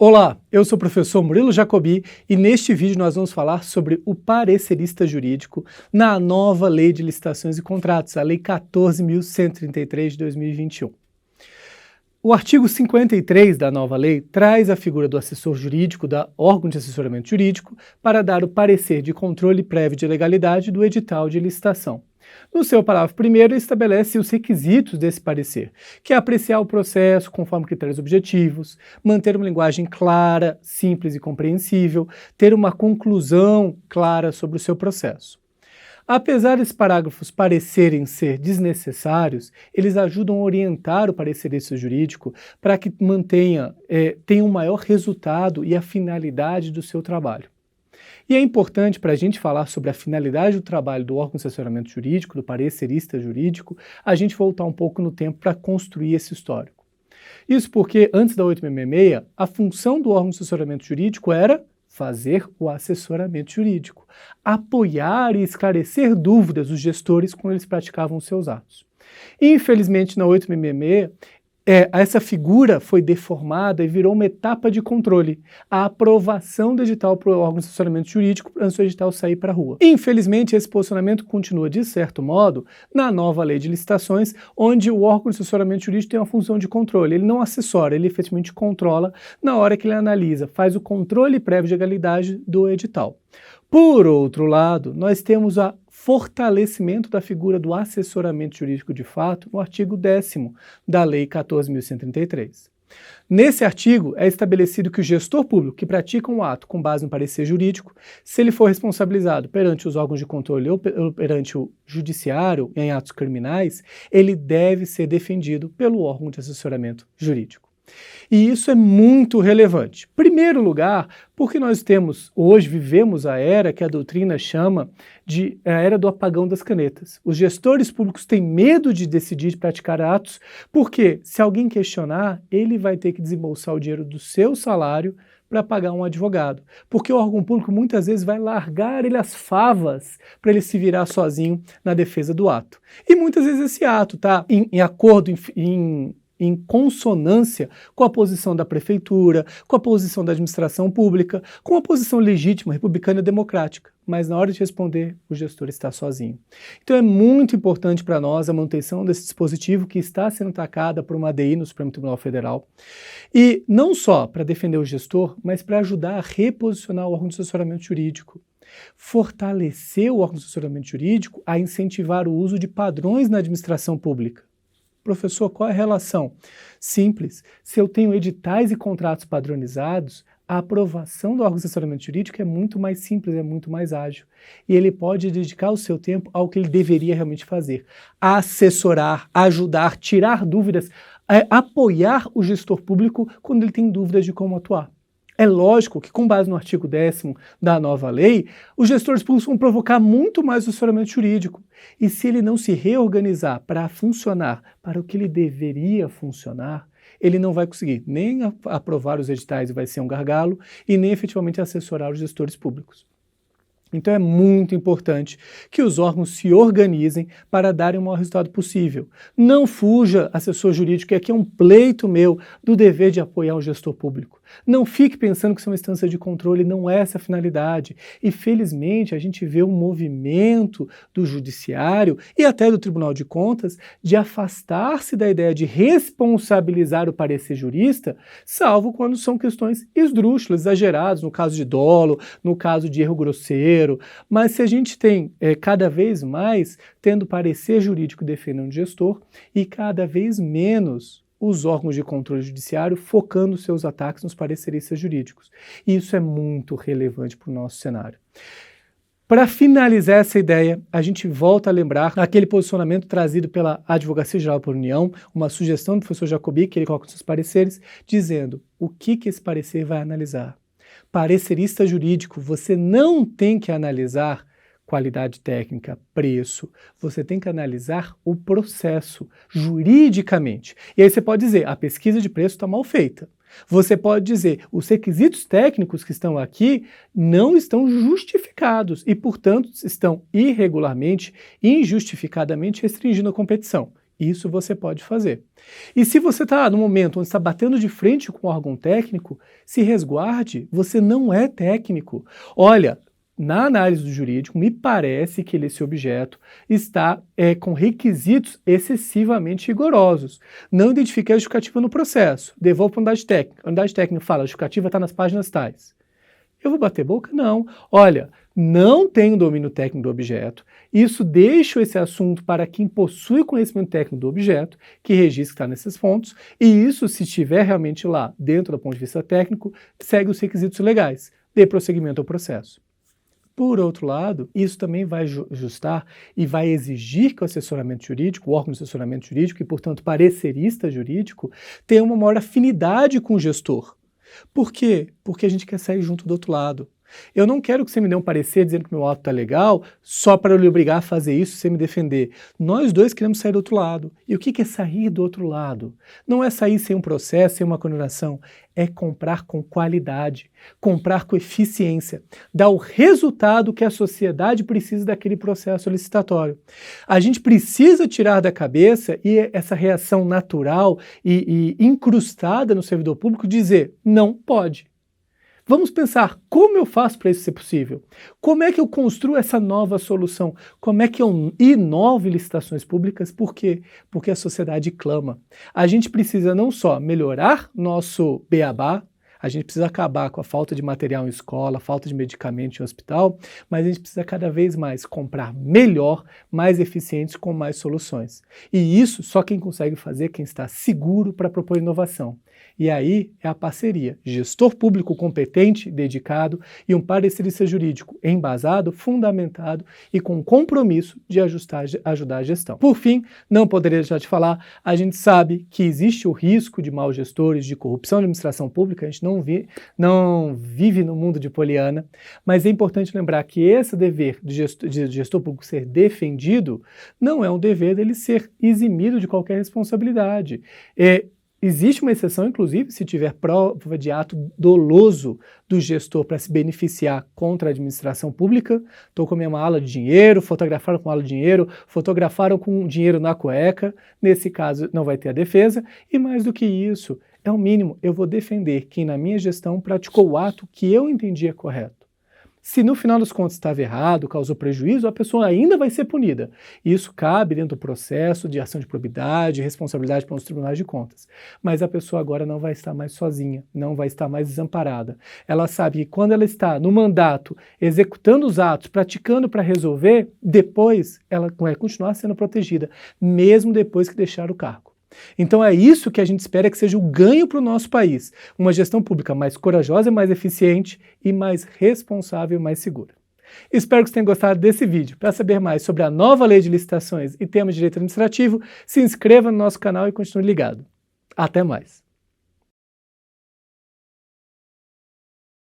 Olá, eu sou o professor Murilo Jacobi e neste vídeo nós vamos falar sobre o parecerista jurídico na nova Lei de Licitações e Contratos, a Lei 14.133 de 2021. O artigo 53 da nova lei traz a figura do assessor jurídico, da órgão de assessoramento jurídico, para dar o parecer de controle prévio de legalidade do edital de licitação. No seu parágrafo 1º, ele estabelece os requisitos desse parecer, que é apreciar o processo conforme critérios objetivos, manter uma linguagem clara, simples e compreensível, ter uma conclusão clara sobre o seu processo. Apesar desses parágrafos parecerem ser desnecessários, eles ajudam a orientar o parecerista jurídico para que tenha um maior resultado e a finalidade do seu trabalho. E é importante para a gente falar sobre a finalidade do trabalho do órgão de assessoramento jurídico, do parecerista jurídico, a gente voltar um pouco no tempo para construir esse histórico. Isso porque, antes da 866, a função do órgão de assessoramento jurídico era fazer o assessoramento jurídico, apoiar e esclarecer dúvidas dos gestores quando eles praticavam os seus atos. Infelizmente, na 866, essa figura foi deformada e virou uma etapa de controle, a aprovação do edital para o órgão de assessoramento jurídico antes do edital sair para a rua. Infelizmente, esse posicionamento continua, de certo modo, na nova lei de licitações, onde o órgão de assessoramento jurídico tem uma função de controle. Ele não assessora, ele efetivamente controla na hora que ele analisa, faz o controle prévio de legalidade do edital. Por outro lado, nós temos o fortalecimento da figura do assessoramento jurídico de fato no artigo 10º da Lei 14.133. Nesse artigo é estabelecido que o gestor público que pratica um ato com base no parecer jurídico, se ele for responsabilizado perante os órgãos de controle ou perante o judiciário em atos criminais, ele deve ser defendido pelo órgão de assessoramento jurídico. E isso é muito relevante. Em primeiro lugar, porque nós vivemos a era que a doutrina chama de a era do apagão das canetas. Os gestores públicos têm medo de decidir praticar atos, porque se alguém questionar, ele vai ter que desembolsar o dinheiro do seu salário para pagar um advogado. Porque o órgão público muitas vezes vai largar ele as favas para ele se virar sozinho na defesa do ato. E muitas vezes esse ato está em consonância com a posição da prefeitura, com a posição da administração pública, com a posição legítima, republicana e democrática. Mas na hora de responder, o gestor está sozinho. Então é muito importante para nós a manutenção desse dispositivo que está sendo atacada por uma ADI no Supremo Tribunal Federal. E não só para defender o gestor, mas para ajudar a reposicionar o órgão de assessoramento jurídico. Fortalecer o órgão de assessoramento jurídico a incentivar o uso de padrões na administração pública. Professor, qual é a relação? Simples. Se eu tenho editais e contratos padronizados, a aprovação do órgão de assessoramento jurídico é muito mais simples, é muito mais ágil. E ele pode dedicar o seu tempo ao que ele deveria realmente fazer. Assessorar, ajudar, tirar dúvidas, apoiar o gestor público quando ele tem dúvidas de como atuar. É lógico que, com base no artigo 10º da nova lei, os gestores públicos vão provocar muito mais o assessoramento jurídico. E se ele não se reorganizar para funcionar para o que ele deveria funcionar, ele não vai conseguir nem aprovar os editais e vai ser um gargalo, e nem efetivamente assessorar os gestores públicos. Então é muito importante que os órgãos se organizem para darem o maior resultado possível. Não fuja, assessor jurídico, que aqui é um pleito meu do dever de apoiar o gestor público. Não fique pensando que isso é uma instância de controle, não é essa a finalidade. E felizmente a gente vê um movimento do judiciário e até do Tribunal de Contas de afastar-se da ideia de responsabilizar o parecer jurista, salvo quando são questões esdrúxulas, exageradas, no caso de dolo, no caso de erro grosseiro. Mas se a gente tem cada vez mais tendo parecer jurídico defendendo o gestor e cada vez menos os órgãos de controle judiciário focando seus ataques nos pareceristas jurídicos. E isso é muito relevante para o nosso cenário. Para finalizar essa ideia, a gente volta a lembrar aquele posicionamento trazido pela Advocacia Geral da União, uma sugestão do professor Jacobi, que ele coloca nos seus pareceres, dizendo o que esse parecer vai analisar. Parecerista jurídico, você não tem que analisar qualidade técnica, preço, você tem que analisar o processo juridicamente. E aí você pode dizer, a pesquisa de preço está mal feita. Você pode dizer, os requisitos técnicos que estão aqui não estão justificados e, portanto, estão irregularmente, injustificadamente restringindo a competição. Isso você pode fazer. E se você está no momento onde está batendo de frente com o órgão técnico, se resguarde, você não é técnico. Olha, na análise do jurídico, me parece que esse objeto está com requisitos excessivamente rigorosos. Não identifiquei a justificativa no processo. Devolvo para a unidade técnica. A unidade técnica fala, a justificativa está nas páginas tais. Eu vou bater boca? Não. Olha, não tenho domínio técnico do objeto. Isso deixa esse assunto para quem possui conhecimento técnico do objeto, que registra que está nesses pontos, e isso, se estiver realmente lá, dentro do ponto de vista técnico, segue os requisitos legais, dê prosseguimento ao processo. Por outro lado, isso também vai ajustar e vai exigir que o assessoramento jurídico, o órgão de assessoramento jurídico e, portanto, parecerista jurídico, tenha uma maior afinidade com o gestor. Por quê? Porque a gente quer sair junto do outro lado. Eu não quero que você me dê um parecer dizendo que meu auto está legal só para eu lhe obrigar a fazer isso sem me defender. Nós dois queremos sair do outro lado. E o que é sair do outro lado? Não é sair sem um processo, sem uma condenação. É comprar com qualidade, comprar com eficiência, dar o resultado que a sociedade precisa daquele processo licitatório. A gente precisa tirar da cabeça e essa reação natural e incrustada no servidor público dizer, não pode. Vamos pensar como eu faço para isso ser possível? Como é que eu construo essa nova solução? Como é que eu inovo licitações públicas? Por quê? Porque a sociedade clama. A gente precisa não só melhorar nosso beabá, a gente precisa acabar com a falta de material em escola, falta de medicamento em hospital, mas a gente precisa cada vez mais comprar melhor, mais eficientes, com mais soluções. E isso só quem consegue fazer é quem está seguro para propor inovação. E aí é a parceria, gestor público competente, dedicado e um parecerista jurídico embasado, fundamentado e com compromisso de ajudar a gestão. Por fim, não poderia deixar de falar, a gente sabe que existe o risco de maus gestores, de corrupção na administração pública, a gente não vive no mundo de Poliana, mas é importante lembrar que esse dever de gestor público ser defendido não é um dever dele ser eximido de qualquer responsabilidade. Existe uma exceção, inclusive, se tiver prova de ato doloso do gestor para se beneficiar contra a administração pública. Estou com a minha mala de dinheiro, fotografaram com mala de dinheiro, fotografaram com dinheiro na cueca. Nesse caso, não vai ter a defesa. E mais do que isso, é o mínimo, eu vou defender quem na minha gestão praticou o ato que eu entendia correto. Se no final das contas estava errado, causou prejuízo, a pessoa ainda vai ser punida. Isso cabe dentro do processo de ação de probidade, responsabilidade para os tribunais de contas. Mas a pessoa agora não vai estar mais sozinha, não vai estar mais desamparada. Ela sabe que quando ela está no mandato, executando os atos, praticando para resolver, depois ela vai continuar sendo protegida, mesmo depois que deixar o cargo. Então é isso que a gente espera que seja o ganho para o nosso país, uma gestão pública mais corajosa, mais eficiente e mais responsável e mais segura. Espero que você tenha gostado desse vídeo. Para saber mais sobre a nova lei de licitações e temas de direito administrativo, se inscreva no nosso canal e continue ligado. Até mais!